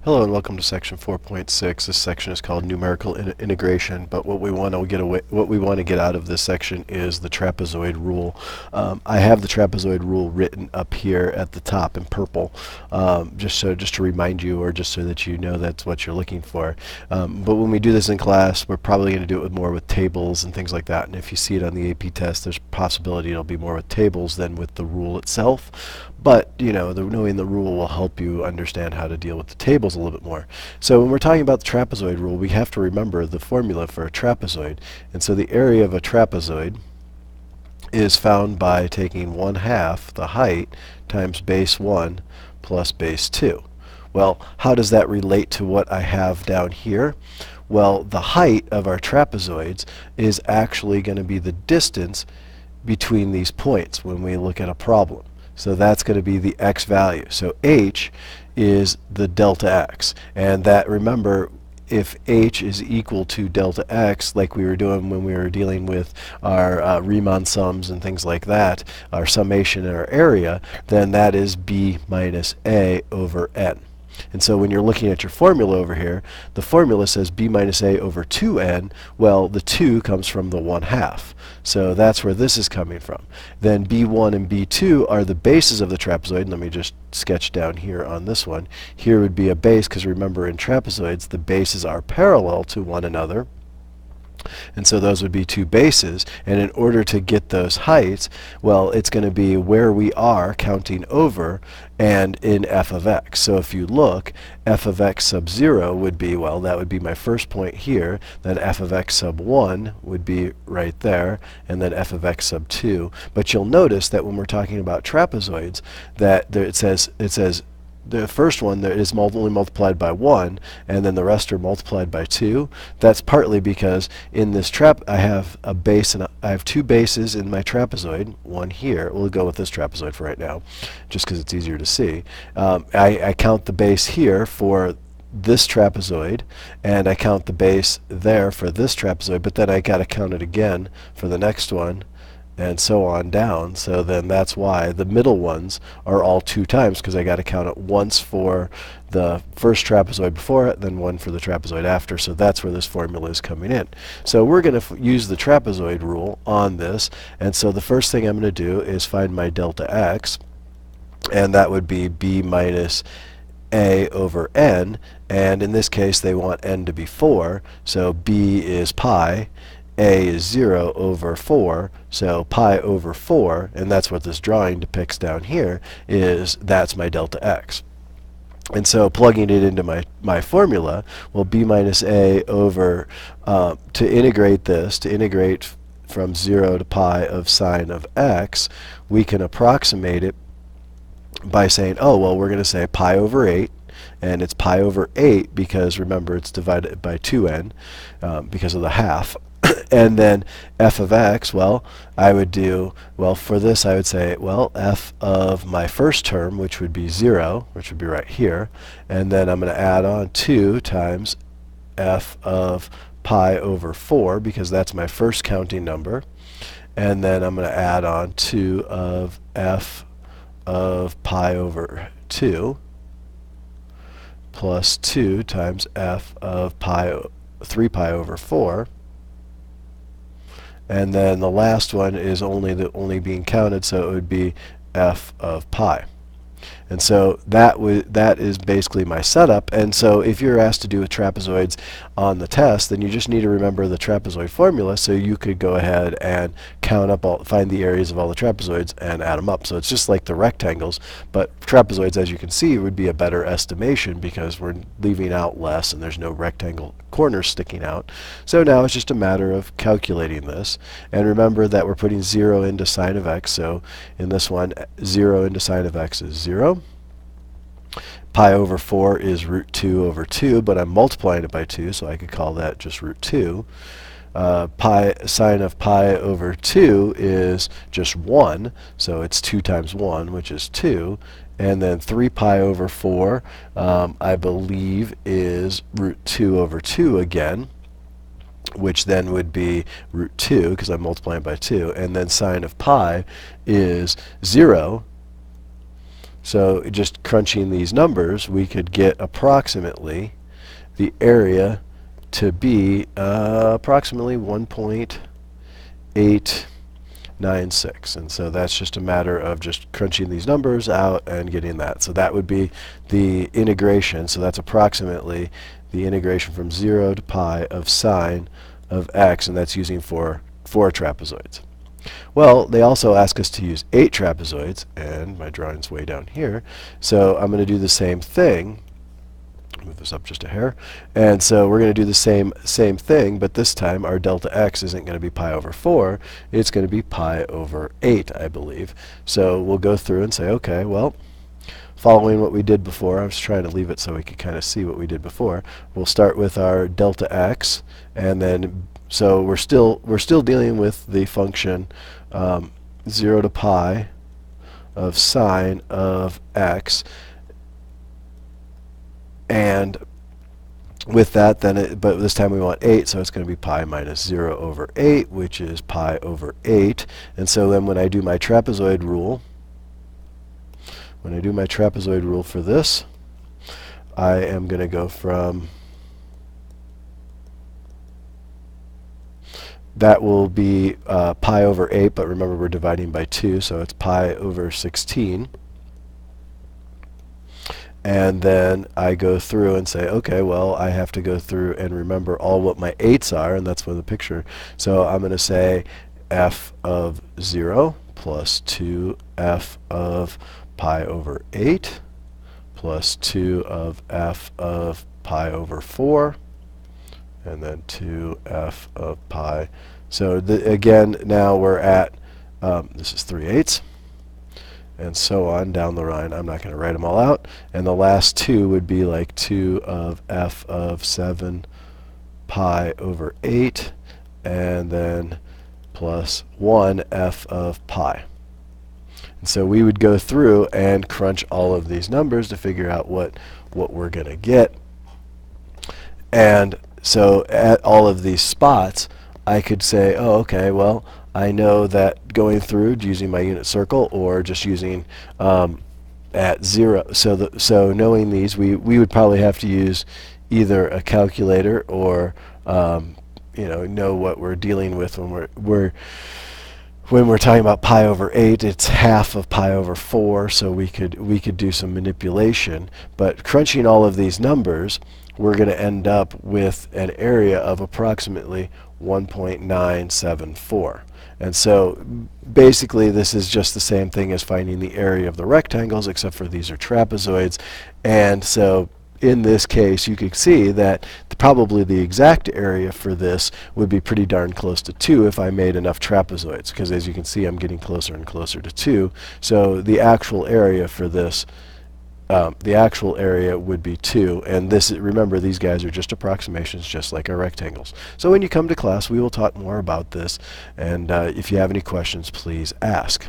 Hello and welcome to section 4.6. This section is called numerical integration, but what we want to get out of this section is the trapezoid rule. I have the trapezoid rule written up here at the top in purple, just to remind you, or just so that you know that's what you're looking for. But when we do this in class, we're probably going to do it more with tables and things like that. And if you see it on the AP test, there's a possibility it'll be more with tables than with the rule itself. But, you know, knowing the rule will help you understand how to deal with the tables a little bit more. So when we're talking about the trapezoid rule, we have to remember the formula for a trapezoid. And so the area of a trapezoid is found by taking 1/2 the height times base 1 plus base 2. Well, how does that relate to what I have down here? Well, the height of our trapezoids is actually going to be the distance between these points when we look at a problem. So that's going to be the x value. So h is the delta x. And that, remember, if h is equal to delta x, like we were doing when we were dealing with our Riemann sums and things like that, our summation and our area, then that is b minus a over n. And so when you're looking at your formula over here, the formula says b minus a over 2n. Well, the 2 comes from the 1/2. So that's where this is coming from. Then b1 and b2 are the bases of the trapezoid. Let me just sketch down here on this one. Here would be a base, because remember, in trapezoids, the bases are parallel to one another. And so those would be two bases, and in order to get those heights, well, it's going to be where we are counting over and in f of x. So if you look, f of x sub 0 would be, well, that would be my first point here, then f of x sub 1 would be right there, and then f of x sub 2. But you'll notice that when we're talking about trapezoids, that there it says the first one there is only multiplied by 1, and then the rest are multiplied by 2. That's partly because in this I have a base, and I have two bases in my trapezoid. One here. We'll go with this trapezoid for right now, just because it's easier to see. I count the base here for this trapezoid, and I count the base there for this trapezoid, but then I got to count it again for the next one, and so on down. So then that's why the middle ones are all 2 times, because I got to count it once for the first trapezoid before it, then one for the trapezoid after. So that's where this formula is coming in. So we're going to use the trapezoid rule on this, and so the first thing I'm going to do is find my delta x, and that would be b minus a over n, and in this case they want n to be 4, so b is pi, a is 0 over 4, so pi over 4, and that's what this drawing depicts down here, that's my delta x. And so plugging it into my formula, well, b minus a over, to integrate from 0 to pi of sine of x, we can approximate it by saying, oh, well, we're going to say pi over 8, and it's pi over 8 because, remember, it's divided by 2n because of the half. And then f of x, well, I would do, well, for this I would say, well, f of my first term, which would be 0, which would be right here, and then I'm going to add on 2 times f of pi over 4, because that's my first counting number, and then I'm going to add on 2 of f of pi over 2 plus 2 times f of 3 pi over 4. And then the last one is only being counted, so it would be f of pi. And so that is basically my setup. And so if you're asked to do with trapezoids on the test, then you just need to remember the trapezoid formula, so you could go ahead and find the areas of all the trapezoids and add them up. So it's just like the rectangles, but trapezoids, as you can see, would be a better estimation because we're leaving out less and there's no rectangle corners sticking out. So now it's just a matter of calculating this. And remember that we're putting 0 into sine of x, so in this one, 0 into sine of x is 0. Pi over 4 is root 2 over 2, but I'm multiplying it by 2, so I could call that just root 2. Sine of pi over 2 is just 1, so it's 2 times 1, which is 2. And then 3 pi over 4, I believe, is root 2 over 2 again, which then would be root 2, because I'm multiplying by 2. And then sine of pi is 0. So just crunching these numbers, we could get approximately the area to be approximately 1.896. And so that's just a matter of just crunching these numbers out and getting that. So that would be the integration. So that's approximately the integration from 0 to pi of sine of x, and that's using four trapezoids. Well, they also ask us to use 8 trapezoids, and my drawing's way down here. So I'm going to do the same thing. Move this up just a hair. And so we're going to do the same thing, but this time our delta x isn't going to be pi over 4. It's going to be pi over 8, I believe. So we'll go through and say, okay, well, following what we did before, I was trying to leave it so we could kind of see what we did before. We'll start with our delta x, and then so we're still dealing with the function 0 to pi of sine of x, and with that, then but this time we want 8, so it's going to be pi minus 0 over 8, which is pi over 8. And so then when I do my trapezoid rule, for this, I am going to go from, that will be pi over 8, but remember we're dividing by 2, so it's pi over 16. And then I go through and say, okay, well, I have to go through and remember all what my 8s are, and that's for the picture. So I'm going to say f of 0 plus 2f of pi over 8 plus 2 of f of pi over 4, and then 2f of pi. So again, now we're at, this is 3/8. And so on down the line. I'm not going to write them all out. And the last 2 would be like 2 of f of 7 pi over 8, and then plus 1 f of pi. And so we would go through and crunch all of these numbers to figure out what we're going to get. And so at all of these spots, I could say, oh, okay, well, I know that going through using my unit circle or just using at 0. So knowing these, we would probably have to use either a calculator or know what we're dealing with when we're talking about pi over 8. It's half of pi over 4, so we could do some manipulation. But crunching all of these numbers, we're going to end up with an area of approximately 1.974. And so basically this is just the same thing as finding the area of the rectangles, except for these are trapezoids. And so in this case, you could see that probably the exact area for this would be pretty darn close to 2 if I made enough trapezoids, because as you can see, I'm getting closer and closer to 2. So the actual area for this, the actual area would be 2, and this, remember, these guys are just approximations, just like our rectangles. So when you come to class, we will talk more about this, and if you have any questions, please ask.